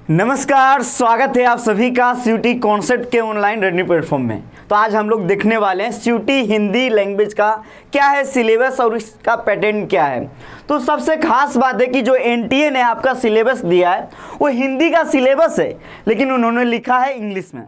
नमस्कार, स्वागत है आप सभी का सीयूटी कॉन्सेप्ट के ऑनलाइन लर्निंग प्लेटफॉर्म में। तो आज हम लोग देखने वाले हैं सीयूटी हिंदी लैंग्वेज का क्या है सिलेबस और इसका पैटर्न क्या है। तो सबसे खास बात है कि जो एनटीए ने आपका सिलेबस दिया है वो हिंदी का सिलेबस है, लेकिन उन्होंने लिखा है इंग्लिश में,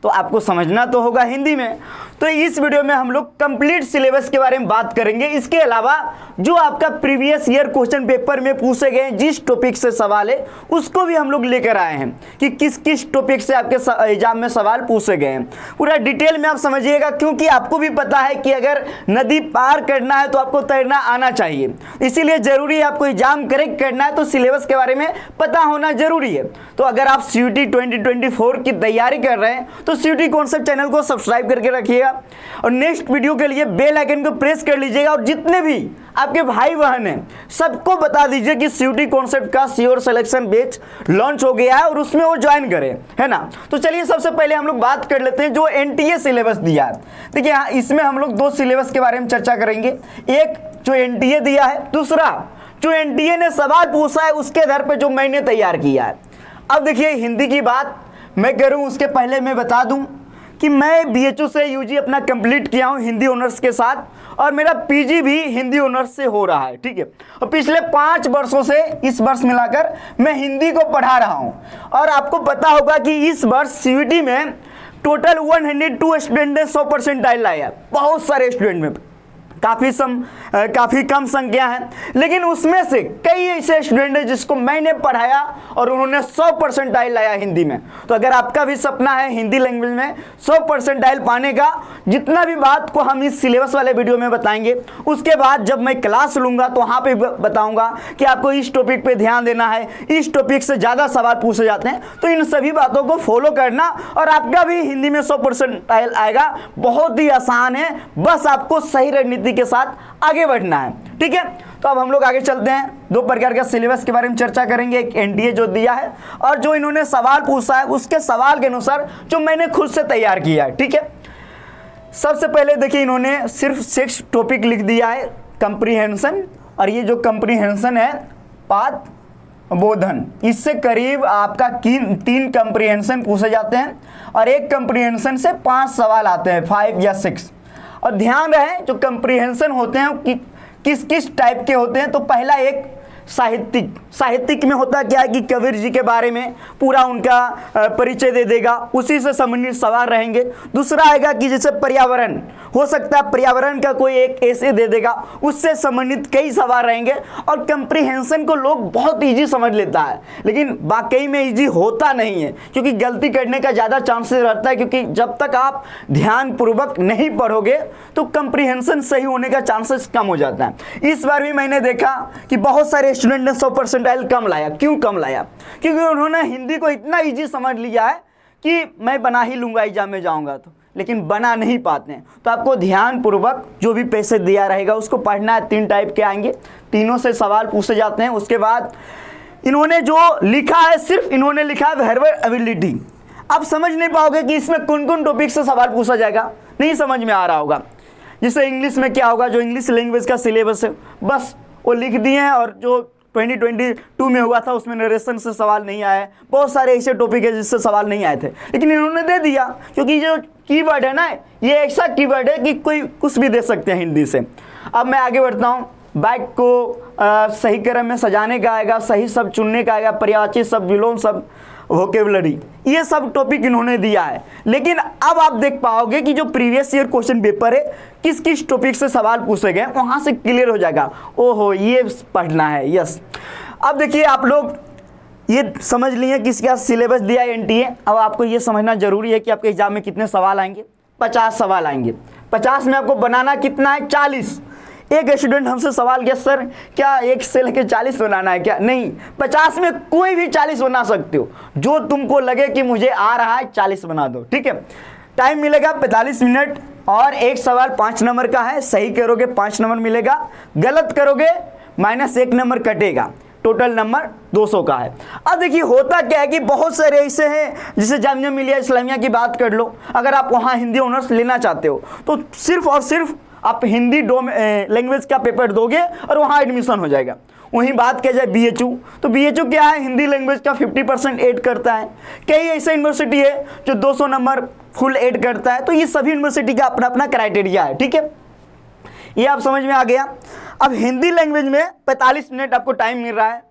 तो आपको समझना तो होगा हिंदी में। तो इस वीडियो में हम लोग कंप्लीट सिलेबस के बारे में बात करेंगे। इसके अलावा जो आपका प्रीवियस ईयर क्वेश्चन पेपर में पूछे गए जिस टॉपिक से सवाल है उसको भी हम लोग लेकर आए हैं कि किस किस टॉपिक से आपके एग्जाम में सवाल पूछे गए हैं। पूरा डिटेल में आप समझिएगा, क्योंकि आपको भी पता है कि अगर नदी पार करना है तो आपको तैरना आना चाहिए, इसीलिए जरूरी है आपको एग्जाम करेक्ट करना है तो सिलेबस के बारे में पता होना जरूरी है। तो अगर आप सीयूटी 2024 की तैयारी कर रहे हैं तो सीयूटी कॉन्सेप्ट चैनल को सब्सक्राइब करके रखिएगा और नेक्स्ट वीडियो के लिए बेल आइकन को प्रेस कर लीजिएगा और जितने भी आपके भाई बहन हैं सबको बता दीजिए कि सीयूटी कॉन्सेप्ट का श्योर सिलेक्शन बैच लॉन्च हो गया है और उसमें वो ज्वाइन करें, है ना। तो चलिए सबसे पहले हम लोग बात कर लेते हैं जो एनटीए सिलेबस दिया है। देखिए हाँ, इसमें हम लोग दो सिलेबस के बारे में चर्चा करेंगे, एक जो एनटीए दिया है, दूसरा जो एनटीए ने सवाल पूछा है उसके आधार पर जो मैंने तैयार किया है। अब देखिए हिंदी की बात मैं करूं उसके पहले मैं बता दूं कि मैं बीएचयू से यूजी अपना कंप्लीट किया हूं हिंदी ऑनर्स के साथ और मेरा पीजी भी हिंदी ऑनर्स से हो रहा है, ठीक है। और पिछले 5 वर्षों से इस वर्ष मिलाकर मैं हिंदी को पढ़ा रहा हूं और आपको पता होगा कि इस वर्ष सीयूटी में टोटल 102 स्टूडेंट ने 100 परसेंटाइल लाया। बहुत सारे स्टूडेंट में काफ़ी कम संख्या है, लेकिन उसमें से कई ऐसे स्टूडेंट हैं जिसको मैंने पढ़ाया और उन्होंने 100 परसेंटाइल लाया हिंदी में। तो अगर आपका भी सपना है हिंदी लैंग्वेज में 100 परसेंटाइल पाने का, जितना भी बात को हम इस सिलेबस वाले वीडियो में बताएंगे, उसके बाद जब मैं क्लास लूँगा तो वहाँ पे बताऊँगा कि आपको इस टॉपिक पे ध्यान देना है, इस टॉपिक से ज़्यादा सवाल पूछे जाते हैं। तो इन सभी बातों को फॉलो करना और आपका भी हिंदी में 100 परसेंटाइल आएगा। बहुत ही आसान है, बस आपको सही रणनीति के साथ आगे बढ़ना है, ठीक है। तो अब हम लोग आगे चलते हैं, दो प्रकार का सिलेबस के बारे में चर्चा करेंगे। एक एनटीए जो दिया है और जो इन्होंने सवाल पूछा है उसके सवाल के अनुसार जो मैंने खुद से तैयार किया है, ठीक है। सबसे पहले देखिए इन्होंने सिर्फ 6 टॉपिक लिख दिया है कंप्रीहेंशन, और ये जो कंप्रीहेंशन है पाठ बोधन, इससे करीब आपका 3 कंप्रीहेंशन पूछे जाते हैं और एक कंप्रीहेंशन से 5 सवाल आते हैं, 5 या 6। और ध्यान रहे जो कंप्रीहेंशन होते हैं कि किस किस टाइप के होते हैं। तो पहला एक साहित्यिक में होता क्या है कि कबीर जी के बारे में पूरा उनका परिचय दे देगा, उसी से संबंधित सवाल रहेंगे। दूसरा आएगा कि जैसे पर्यावरण हो सकता है, पर्यावरण का कोई एक ऐसे दे देगा, उससे संबंधित कई सवाल रहेंगे। और कंप्रीहेंशन को लोग बहुत इजी समझ लेता है, लेकिन वाकई में इजी होता नहीं है, क्योंकि गलती करने का ज़्यादा चांसेस रहता है, क्योंकि जब तक आप ध्यानपूर्वक नहीं पढ़ोगे तो कंप्रीहेंशन सही होने का चांसेस कम हो जाता है। इस बार भी मैंने देखा कि बहुत सारे स्टूडेंट ने 100 परसेंटाइल कम लाया। क्यों कम लाया? क्योंकि उन्होंने हिंदी को इतना इजी समझ लिया है कि मैं बना ही लूँगा एग्जाम में जाऊँगा तो, लेकिन बना नहीं पाते हैं। तो आपको ध्यानपूर्वक जो भी पैसे दिया रहेगा उसको पढ़ना है। 3 टाइप के आएंगे, तीनों से सवाल पूछे जाते हैं। उसके बाद इन्होंने जो लिखा है, सिर्फ इन्होंने लिखा है वर्बल एबिलिटी। आप समझ नहीं पाओगे कि इसमें कौन कौन टॉपिक से सवाल पूछा जाएगा, नहीं समझ में आ रहा होगा। जैसे इंग्लिश में क्या होगा, जो इंग्लिश लैंग्वेज का सिलेबस है बस वो लिख दिए हैं, और जो 2022 में हुआ था उसमें नरेशन से सवाल नहीं आया है। बहुत सारे ऐसे टॉपिक है जिससे सवाल नहीं आए थे, लेकिन इन्होंने दे दिया, क्योंकि जो कीवर्ड है ना, ये ऐसा कीवर्ड है कि कोई कुछ भी दे सकते हैं हिंदी से। अब मैं आगे बढ़ता हूँ। वाक्य को सही क्रम में सजाने का आएगा, सही शब्द चुनने का आएगा, पर्यायवाची शब्द, विलोम शब्द, वोकेबुलरी, ये सब टॉपिक इन्होंने दिया है। लेकिन अब आप देख पाओगे कि जो प्रीवियस ईयर क्वेश्चन पेपर है किस किस टॉपिक से सवाल पूछे गए, वहाँ से क्लियर हो जाएगा। ओहो, ये पढ़ना है, यस। अब देखिए आप लोग ये समझ लिए किसका सिलेबस दिया है एनटीए। अब आपको ये समझना जरूरी है कि आपके एग्जाम में कितने सवाल आएंगे। 50 सवाल आएंगे। 50 में आपको बनाना कितना है? 40। एक स्टूडेंट हमसे सवाल किया, सर क्या एक से लेके 40 बनाना है क्या? नहीं, 50 में कोई भी 40 बना सकते हो। जो तुमको लगे कि मुझे आ रहा है 40 बना दो, ठीक है। टाइम मिलेगा 45 मिनट और एक सवाल 5 नंबर का है। सही करोगे 5 नंबर मिलेगा, गलत करोगे -1 नंबर कटेगा। टोटल नंबर 200 का है। अब देखिए होता क्या है कि बहुत सारे ऐसे हैं, जैसे जामिया मिलिया इस्लामिया की बात कर लो, अगर आप वहाँ हिंदी ऑनर्स लेना चाहते हो तो सिर्फ और सिर्फ आप हिंदी लैंग्वेज का पेपर दोगे और वहाँ एडमिशन हो जाएगा। वहीं बात किया जाए BHU, तो BHU क्या है, हिंदी लैंग्वेज का 50% ऐड करता है। कई ऐसे यूनिवर्सिटी है जो 200 नंबर फुल ऐड करता है। तो ये सभी यूनिवर्सिटी का अपना अपना क्राइटेरिया है, ठीक है, ये आप समझ में आ गया। अब हिंदी लैंग्वेज में 45 मिनट आपको टाइम मिल रहा है,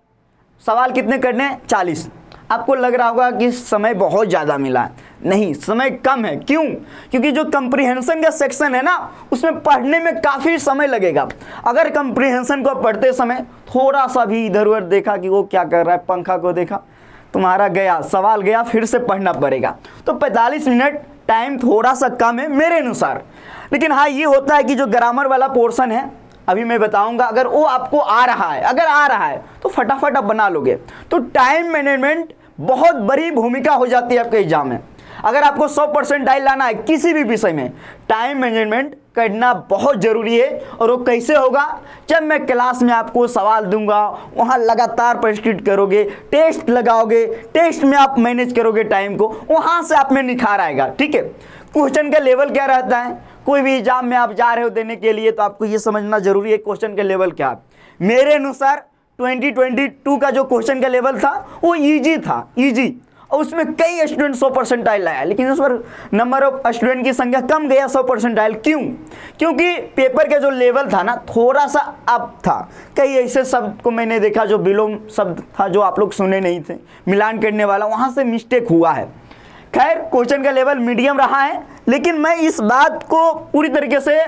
सवाल कितने करने हैं, 40। आपको लग रहा होगा कि समय बहुत ज़्यादा मिला है, नहीं, समय कम है। क्यों? क्योंकि जो कंप्रीहेंशन का सेक्शन है ना, उसमें पढ़ने में काफ़ी समय लगेगा। अगर कंप्रीहेंशन को पढ़ते समय थोड़ा सा भी इधर उधर देखा कि वो क्या कर रहा है, पंखा को देखा, तुम्हारा गया, सवाल गया, फिर से पढ़ना पड़ेगा। तो 45 मिनट टाइम थोड़ा सा कम है मेरे अनुसार। लेकिन हाँ, ये होता है कि जो ग्रामर वाला पोर्शन है, अभी मैं बताऊंगा, अगर वो आपको आ रहा है, अगर आ रहा है तो फटाफट आप बना लोगे। तो टाइम मैनेजमेंट बहुत बड़ी भूमिका हो जाती है आपके एग्जाम में। अगर आपको 100% डायल लाना है किसी भी विषय में, टाइम मैनेजमेंट करना बहुत ज़रूरी है। और वो कैसे होगा? जब मैं क्लास में आपको सवाल दूंगा, वहाँ लगातार प्रैक्टिस करोगे, टेस्ट लगाओगे, टेस्ट में आप मैनेज करोगे टाइम को, वहाँ से आप में निखार आएगा, ठीक है। क्वेश्चन का लेवल क्या रहता है, कोई भी एग्जाम में आप जा रहे हो देने के लिए, तो आपको ये समझना जरूरी है क्वेश्चन का लेवल क्या है। मेरे अनुसार 2022 का जो क्वेश्चन का लेवल था वो इजी था, इजी, और उसमें कई स्टूडेंट 100% लाया, लेकिन उस पर नंबर ऑफ स्टूडेंट की संख्या कम गया 100%। क्यों? क्योंकि पेपर का जो लेवल था ना, थोड़ा सा अप था। कई ऐसे शब्द को मैंने देखा जो विलोम शब्द था, जो आप लोग सुने नहीं थे, मिलान करने वाला, वहाँ से मिस्टेक हुआ है। खैर, क्वेश्चन का लेवल मीडियम रहा है, लेकिन मैं इस बात को पूरी तरीके से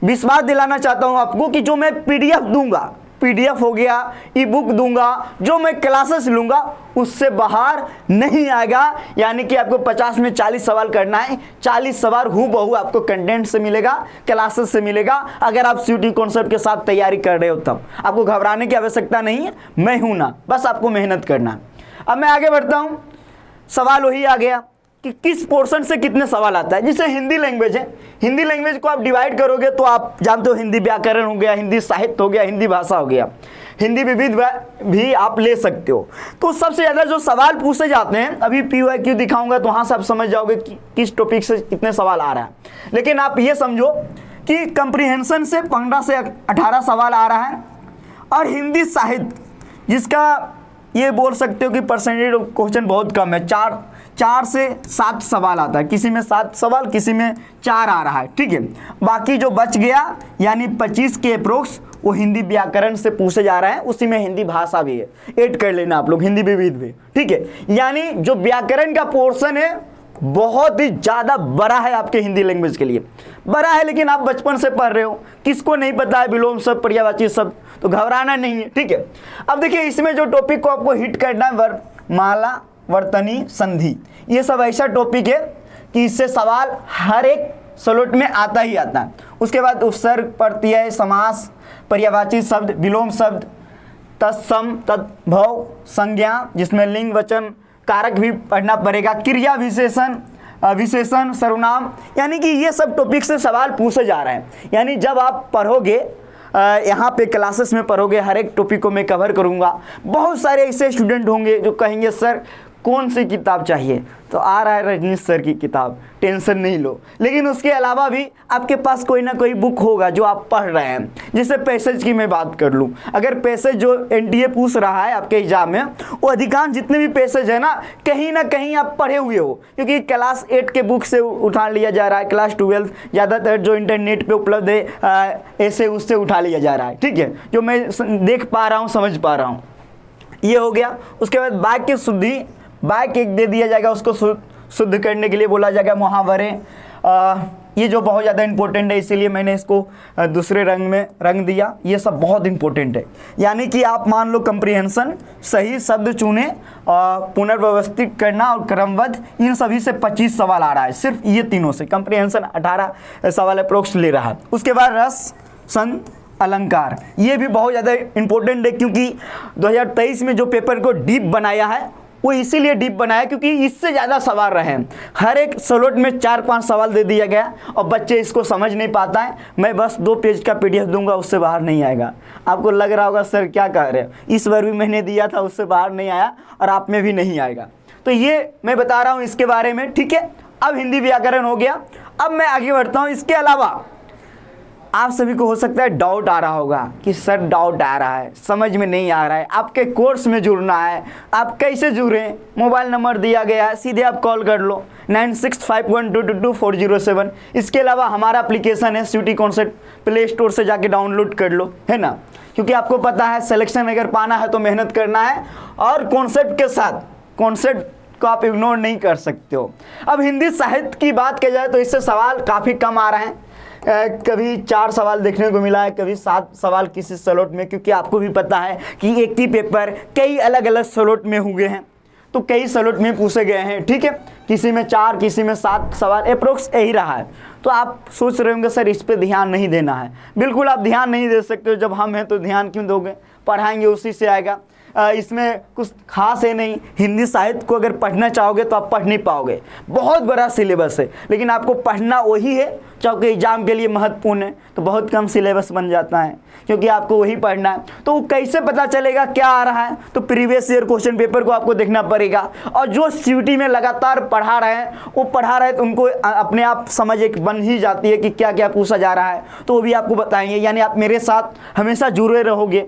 विश्वास दिलाना चाहता हूँ आपको कि जो मैं PDF दूंगा, PDF हो गया, ई बुक दूंगा, जो मैं क्लासेस लूंगा, उससे बाहर नहीं आएगा। यानी कि आपको 50 में 40 सवाल करना है, 40 सवाल हूबहू आपको कंटेंट से मिलेगा, क्लासेस से मिलेगा। अगर आप CUET कॉन्सेप्ट के साथ तैयारी कर रहे हो तब आपको घबराने की आवश्यकता नहीं है, मैं हूं ना, बस आपको मेहनत करना है। अब मैं आगे बढ़ता हूं, सवाल वही आ गया कि किस पोर्शन से कितने सवाल आता है। जैसे हिंदी लैंग्वेज है, हिंदी लैंग्वेज को आप डिवाइड करोगे तो आप जानते हो, हिंदी व्याकरण हो गया, हिंदी साहित्य हो गया, हिंदी भाषा हो गया, हिंदी विविध भी आप ले सकते हो। तो सबसे ज़्यादा जो सवाल पूछे जाते हैं, अभी PYQ दिखाऊंगा तो वहाँ से आप समझ जाओगे कि किस टॉपिक से कितने सवाल आ रहा है। लेकिन आप ये समझो कि कंप्रीहेंशन से 15 से 18 सवाल आ रहा है, और हिंदी साहित्य जिसका ये बोल सकते हो कि परसेंटेज ऑफ क्वेश्चन बहुत कम है, 4 से 7 सवाल आता है, किसी में 7 सवाल, किसी में 4 आ रहा है, ठीक है। बाकी जो बच गया यानी 25 के अप्रोक्स वो हिंदी व्याकरण से पूछे जा रहा है, उसी में हिंदी भाषा भी है, ऐड कर लेना आप लोग, हिंदी विविध भी, ठीक है। यानी जो व्याकरण का पोर्शन है बहुत ही ज़्यादा बड़ा है आपके हिंदी लैंग्वेज के लिए, बड़ा है। लेकिन आप बचपन से पढ़ रहे हो, किसको नहीं पता है विलोम शब्द, पर्यायवाची शब्द, तो घबराना नहीं है, ठीक है। अब देखिए, इसमें जो टॉपिक को आपको हिट करना है, वर्णमाला, वर्तनी, संधि, ये सब ऐसा टॉपिक है कि इससे सवाल हर एक स्लॉट में आता ही आता है। उसके बाद उपसर्ग, प्रत्यय, समास, पर्यायवाची शब्द, विलोम शब्द, तत्सम, तद्भव, संज्ञा, जिसमें लिंग, वचन, कारक भी पढ़ना पड़ेगा, क्रिया विशेषण, विशेषण, सर्वनाम, यानी कि ये सब टॉपिक से सवाल पूछे जा रहे हैं। यानी जब आप पढ़ोगे, यहाँ पे क्लासेस में पढ़ोगे, हर एक टॉपिक को मैं कवर करूँगा। बहुत सारे ऐसे स्टूडेंट होंगे जो कहेंगे सर कौन सी किताब चाहिए, तो आ रहा है रजनीश सर की किताब, टेंशन नहीं लो। लेकिन उसके अलावा भी आपके पास कोई ना कोई बुक होगा जो आप पढ़ रहे हैं। जैसे पैसेज की मैं बात कर लूँ, अगर पैसेज जो NTA पूछ रहा है आपके एग्जाम में, वो अधिकांश जितने भी पैसेज है ना कहीं आप पढ़े हुए हो, क्योंकि क्लास 8 के बुक से उठा लिया जा रहा है, क्लास 12 ज़्यादातर जो इंटरनेट पर उपलब्ध है ऐसे उससे उठा लिया जा रहा है, ठीक है, जो मैं देख पा रहा हूँ, समझ पा रहा हूँ। ये हो गया। उसके बाद वाक्य शुद्धि, वाक्य एक दे दिया जाएगा, उसको शुद्ध करने के लिए बोला जाएगा मुहावरे। ये जो बहुत ज़्यादा इंपॉर्टेंट है, इसीलिए मैंने इसको दूसरे रंग में रंग दिया। ये सब बहुत इंपॉर्टेंट है। यानी कि आप मान लो कंप्रीहेंशन, सही शब्द चुने, पुनर्व्यवस्थित करना और क्रमबद्ध, इन सभी से 25 सवाल आ रहा है, सिर्फ ये तीनों से। कंप्रीहेंशन 18 सवाल अप्रोक्स ले रहा है। उसके बाद रस, छंद, अलंकार, ये भी बहुत ज़्यादा इंपॉर्टेंट है, क्योंकि 2023 में जो पेपर को डीप बनाया है वो इसीलिए डीप बनाया क्योंकि इससे ज़्यादा सवाल रहे हैं। हर एक स्लॉट में 4-5 सवाल दे दिया गया और बच्चे इसको समझ नहीं पाता है। मैं बस 2 पेज का PDF दूंगा, उससे बाहर नहीं आएगा। आपको लग रहा होगा सर क्या कह रहे हो, इस बार भी मैंने दिया था, उससे बाहर नहीं आया, और आप में भी नहीं आएगा। तो ये मैं बता रहा हूँ इसके बारे में, ठीक है। अब हिंदी व्याकरण हो गया। अब मैं आगे बढ़ता हूँ। इसके अलावा आप सभी को हो सकता है डाउट आ रहा होगा कि सर डाउट आ रहा है, समझ में नहीं आ रहा है, आपके कोर्स में जुड़ना है, आप कैसे जुड़ें? मोबाइल नंबर दिया गया है, सीधे आप कॉल कर लो 9651222407। इसके अलावा हमारा एप्लीकेशन है सीयूटी कॉन्सेप्ट, प्ले स्टोर से जाके डाउनलोड कर लो, है ना, क्योंकि आपको पता है सिलेक्शन अगर पाना है तो मेहनत करना है, और कॉन्सेप्ट के साथ कॉन्सेप्ट को आप इग्नोर नहीं कर सकते हो। अब हिंदी साहित्य की बात की जाए तो इससे सवाल काफ़ी कम आ रहे हैं, कभी 4 सवाल देखने को मिला है, कभी 7 सवाल किसी स्लॉट में, क्योंकि आपको भी पता है कि एक ही पेपर कई अलग अलग स्लॉट में हुए हैं, तो कई स्लॉट में पूछे गए हैं, ठीक है, किसी में 4 किसी में 7 सवाल अप्रोक्स यही रहा है। तो आप सोच रहे होंगे सर इस पे ध्यान नहीं देना है, बिल्कुल आप ध्यान नहीं दे सकते हो, जब हम हैं तो ध्यान क्यों दोगे, पढ़ाएंगे उसी से आएगा। इसमें कुछ खास है नहीं, हिंदी साहित्य को अगर पढ़ना चाहोगे तो आप पढ़ नहीं पाओगे, बहुत बड़ा सिलेबस है, लेकिन आपको पढ़ना वही है क्योंकि एग्जाम के लिए महत्वपूर्ण है, तो बहुत कम सिलेबस बन जाता है क्योंकि आपको वही पढ़ना है। तो कैसे पता चलेगा क्या आ रहा है? तो प्रीवियस ईयर क्वेश्चन पेपर को आपको देखना पड़ेगा, और जो सीयूटी में लगातार पढ़ा रहे हैं वो पढ़ा रहे तो उनको अपने आप समझ एक बन ही जाती है कि क्या क्या पूछा जा रहा है, तो वो भी आपको बताएंगे। यानी आप मेरे साथ हमेशा जुड़े रहोगे।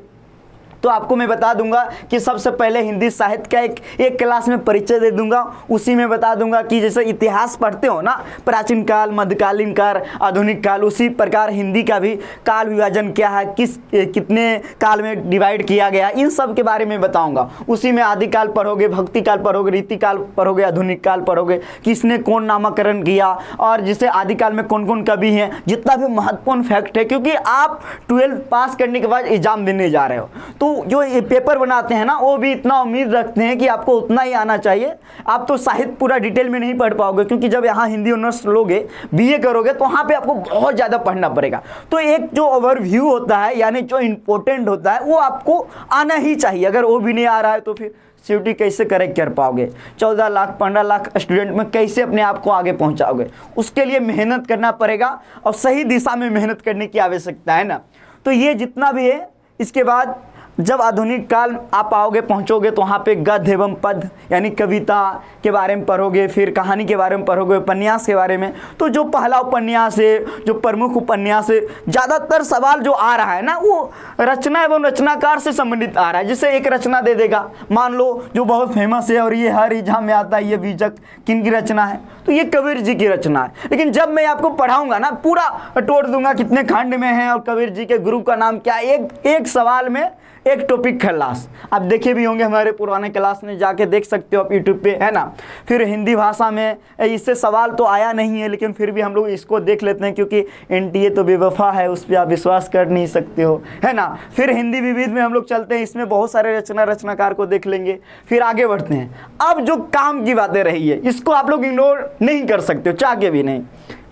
तो आपको मैं बता दूंगा कि सबसे पहले हिंदी साहित्य का एक क्लास में परिचय दे दूंगा, उसी में बता दूंगा कि जैसे इतिहास पढ़ते हो ना, प्राचीन काल, मध्यकालीन काल, आधुनिक काल, उसी प्रकार हिंदी का भी काल विभाजन क्या है, कितने काल में डिवाइड किया गया, इन सब के बारे में बताऊंगा। उसी में आदिकाल पढ़ोगे, भक्ति काल पढ़ोगे, रीतिकाल पढ़ोगे, आधुनिक काल पढ़ोगे, किसने कौन नामकरण किया, और जैसे आदिकाल में कौन कौन कवि हैं, जितना भी महत्वपूर्ण फैक्ट है, क्योंकि आप 12 पास करने के बाद एग्जाम देने जा रहे हो, तो जो ये पेपर बनाते हैं ना वो भी इतना उम्मीद रखते हैं कि आपको उतना ही आना चाहिए। आप तो साहित्य पूरा डिटेल में नहीं पढ़ पाओगे, क्योंकि जब यहाँ हिंदी ऑनर्स लोगे, बीए करोगे, तो वहाँ पे आपको बहुत ज़्यादा पढ़ना पड़ेगा। तो एक जो ओवरव्यू होता है, यानी जो इम्पोर्टेंट होता है, वो आपको आना ही चाहिए। अगर वो भी नहीं आ रहा है तो फिर सीयूटी कैसे करेक्ट कर पाओगे? 14 लाख 15 लाख स्टूडेंट में कैसे अपने आप को आगे पहुँचाओगे? उसके लिए मेहनत करना पड़ेगा, और सही दिशा में मेहनत करने की आवश्यकता है ना। तो ये जितना भी है, इसके बाद जब आधुनिक काल आप आओगे, पहुंचोगे, तो वहाँ पे गद्य एवं पद्य यानी कविता के बारे में पढ़ोगे, फिर कहानी के बारे में पढ़ोगे, उपन्यास के बारे में। तो जो पहला उपन्यास है, जो प्रमुख उपन्यास है, ज़्यादातर सवाल जो आ रहा है ना वो रचना एवं रचनाकार से संबंधित आ रहा है। जैसे एक रचना दे देगा, मान लो जो बहुत फेमस है और ये हर एग्जाम में आता है, ये बीजक किन की रचना है? तो ये कबीर जी की रचना है। लेकिन जब मैं आपको पढ़ाऊंगा ना, पूरा तोड़ दूंगा कितने खंड में है और कबीर जी के गुरु का नाम क्या है, एक सवाल में एक टॉपिक खलास। आप देखे भी होंगे हमारे पुराने क्लास में, जाके देख सकते हो आप यूट्यूब पे, है ना। फिर हिंदी भाषा में इससे सवाल तो आया नहीं है, लेकिन फिर भी हम लोग इसको देख लेते हैं, क्योंकि एनटीए तो बेवफा है, उस पर आप विश्वास कर नहीं सकते हो, है ना। फिर हिंदी विविध में हम लोग चलते हैं, इसमें बहुत सारे रचनाकार को देख लेंगे। फिर आगे बढ़ते हैं। अब जो काम की बातें रही है, इसको आप लोग इग्नोर नहीं कर सकते हो, चाह के भी नहीं,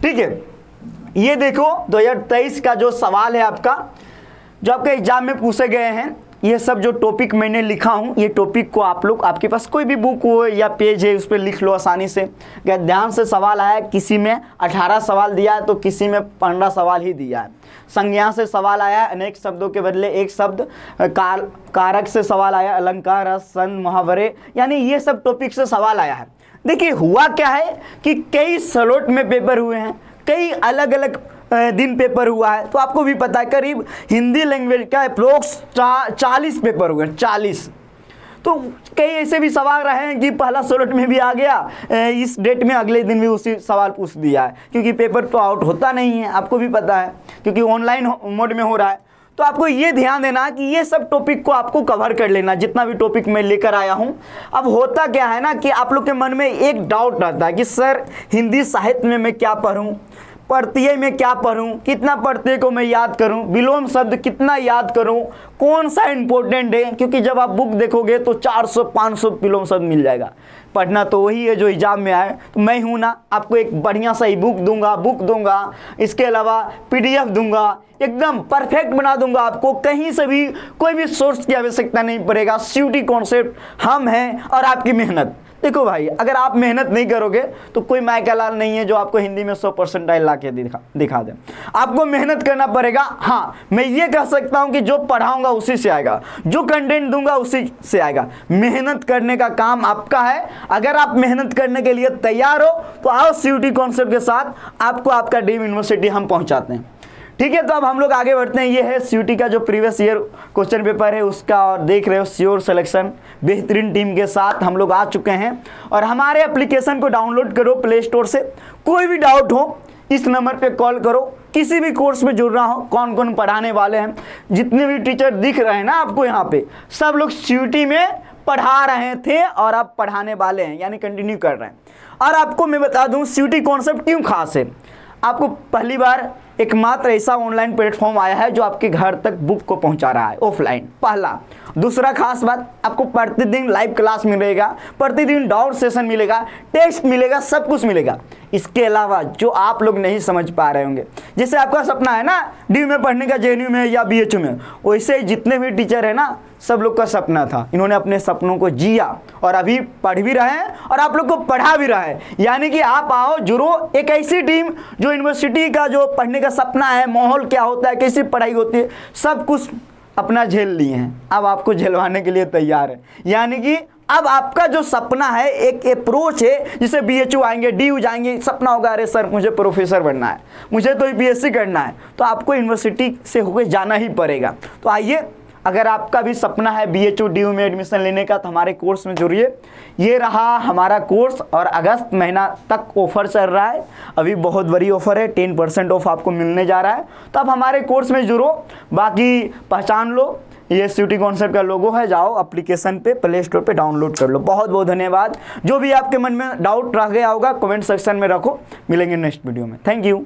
ठीक है। ये देखो 2023 का जो सवाल है आपका, जो आपके एग्जाम में पूछे गए हैं, ये सब जो टॉपिक मैंने लिखा हूँ, ये टॉपिक को आप लोग, आपके पास कोई भी बुक हो या पेज है, उस पर लिख लो आसानी से। अगर ध्यान से सवाल आया, किसी में 18 सवाल दिया है तो किसी में 15 सवाल ही दिया है। संज्ञा से सवाल आया, अनेक शब्दों के बदले एक शब्द। कारक से सवाल आया, अलंकार, रस, छंद, मुहावरे, यानी ये सब टॉपिक से सवाल आया है। देखिए हुआ क्या है कि कई स्लॉट में पेपर हुए हैं, कई अलग अलग दिन पेपर हुआ है। तो आपको भी पता है करीब हिंदी लैंग्वेज का अप्रोक्स 40 पेपर हुए, 40। तो कई ऐसे भी सवाल रहे हैं कि पहला स्लॉट में भी आ गया, इस डेट में अगले दिन भी उसी सवाल पूछ दिया है, क्योंकि पेपर तो आउट होता नहीं है, आपको भी पता है, क्योंकि ऑनलाइन मोड में हो रहा है। तो आपको ये ध्यान देना कि ये सब टॉपिक को आपको कवर कर लेना, जितना भी टॉपिक मैं लेकर आया हूँ। अब होता क्या है ना कि आप लोग के मन में एक डाउट रहता है कि सर हिंदी साहित्य में मैं क्या पढ़ूँ, प्रत्यय में क्या पढ़ूं, कितना प्रत्यय को मैं याद करूं, विलोम शब्द कितना याद करूं, कौन सा इंपॉर्टेंट है, क्योंकि जब आप बुक देखोगे तो 400-500 विलोम शब्द मिल जाएगा। पढ़ना तो वही है जो एग्जाम में आए। तो मैं हूं ना, आपको एक बढ़िया सा बुक दूंगा, इसके अलावा PDF दूंगा, एकदम परफेक्ट बना दूंगा आपको। कहीं से भी कोई भी सोर्स की आवश्यकता नहीं पड़ेगा। सीयूटी कॉन्सेप्ट हम हैं और आपकी मेहनत। देखो भाई, अगर आप मेहनत नहीं करोगे तो कोई माइकालाल नहीं है जो आपको हिंदी में 100% ला के दिखा दे। आपको मेहनत करना पड़ेगा। हाँ, मैं ये कह सकता हूँ कि जो पढ़ाऊंगा उसी से आएगा, जो कंटेंट दूंगा उसी से आएगा। मेहनत करने का काम आपका है। अगर आप मेहनत करने के लिए तैयार हो तो आओ सीयूटी कॉन्सेप्ट के साथ आपको आपका ड्रीम यूनिवर्सिटी हम पहुँचाते हैं। ठीक है, तो अब हम लोग आगे बढ़ते हैं। ये है सीयूटी का जो प्रीवियस ईयर क्वेश्चन पेपर है उसका, और देख रहे हो श्योर सिलेक्शन बेहतरीन टीम के साथ हम लोग आ चुके हैं। और हमारे एप्लीकेशन को डाउनलोड करो प्ले स्टोर से। कोई भी डाउट हो इस नंबर पे कॉल करो। किसी भी कोर्स में जुड़ना हो, कौन कौन पढ़ाने वाले हैं, जितने भी टीचर दिख रहे हैं ना आपको यहाँ पे, सब लोग सीयूटी में पढ़ा रहे थे और अब पढ़ाने वाले हैं, यानी कंटिन्यू कर रहे हैं। और आपको मैं बता दूं सीयूटी कॉन्सेप्ट क्यों खास है। आपको पहली बार एकमात्र ऐसा ऑनलाइन प्लेटफॉर्म आया है जो आपके घर तक बुक को पहुंचा रहा है ऑफलाइन, पहला। दूसरा खास बात, आपको प्रतिदिन लाइव क्लास मिलेगा, प्रतिदिन डाउट सेशन मिलेगा, टेस्ट मिलेगा, सब कुछ मिलेगा। इसके अलावा जो आप लोग नहीं समझ पा रहे होंगे, जैसे आपका सपना है ना डी में पढ़ने का, जेएनयू में या बीएचयू में, वैसे ही जितने भी टीचर है ना सब लोग का सपना था। इन्होंने अपने सपनों को जिया और अभी पढ़ भी रहे हैं और आप लोग को पढ़ा भी रहा है। यानी कि आप आओ, जुड़ो, एक ऐसी टीम जो यूनिवर्सिटी का जो पढ़ने का सपना है, माहौल क्या होता है, कैसी पढ़ाई होती है, सब कुछ अपना झेल लिए हैं, अब आपको झेलवाने के लिए तैयार है। यानी कि अब आपका जो सपना है, एक अप्रोच है, जिसे बीएचयू आएंगे, डीयू जाएंगे, सपना होगा अरे सर मुझे प्रोफेसर बनना है, मुझे तो यूपीएससी करना है, तो आपको यूनिवर्सिटी से होकर जाना ही पड़ेगा। तो आइए, अगर आपका भी सपना है बीएचयू डीयू में एडमिशन लेने का, तो हमारे कोर्स में जुड़िए। ये रहा हमारा कोर्स और अगस्त महीना तक ऑफर चल रहा है। अभी बहुत बड़ी ऑफर है, 10% ऑफ आपको मिलने जा रहा है। तो आप हमारे कोर्स में जुड़ो। बाकी पहचान लो, ये सीयूटी कॉन्सेप्ट का लोगो है, जाओ एप्लीकेशन पे प्ले स्टोर पे डाउनलोड कर लो। बहुत बहुत धन्यवाद। जो भी आपके मन में डाउट रह गया होगा कमेंट सेक्शन में रखो। मिलेंगे नेक्स्ट वीडियो में। Thank you.